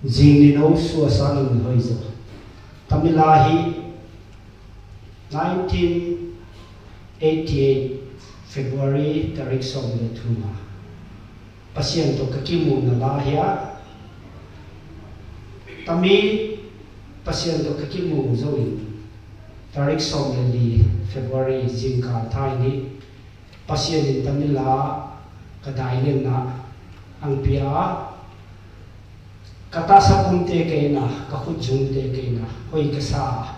Jing no so sang hoizo. Tamilahi 1988 February tarik som le thuma. Pasien to kakimu na lahia. Tami pasien to kakimu zoin. Tarik som le li February jingka thai ni. Pasien in Tamila kadailin na ang pia kata sa punte kay na kakujung te kay na hoy kasa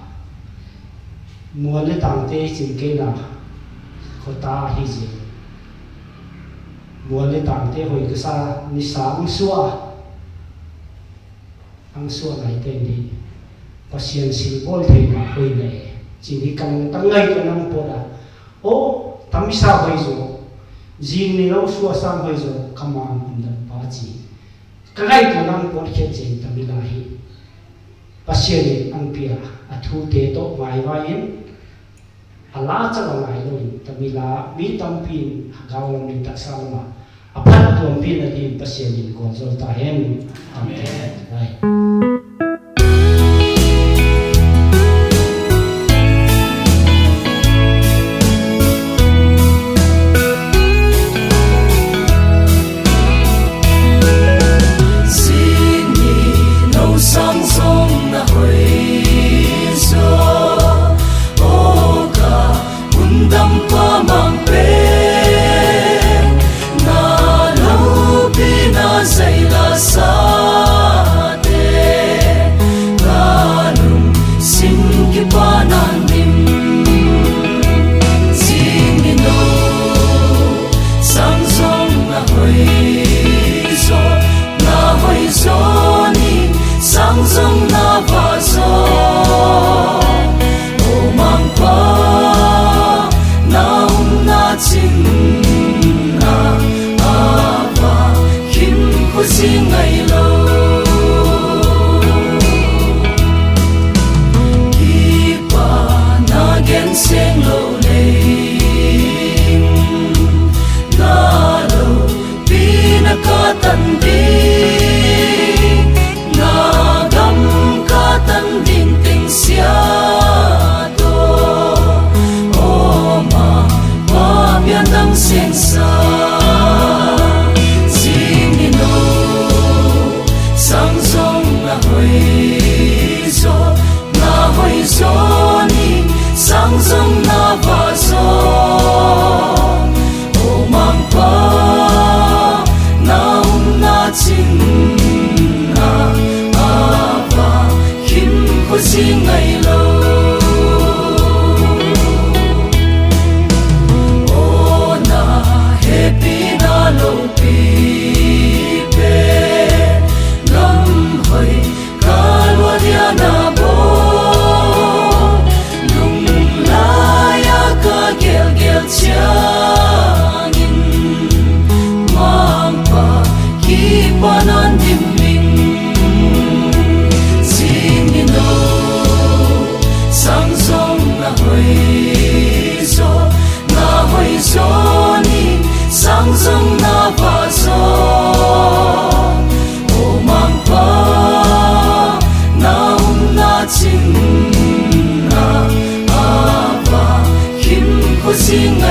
muale tangte sin kay na kota hiji muale tangte hoy kasa ni sa ang suwa na ite ni pasien silpol te na hoy na chini kang tangay ka ng poda o tamisa hoy zo jing ni lo suwa sang hoy zo kamang undan pachi kagai to nang por khe chen Tamilahi pasien ang pia athu te to mai wain ala cha ngai lo Tamila mi tampin hagaw ni ta salma apat to pin na din pasien in ko zo ta hen amen right Sing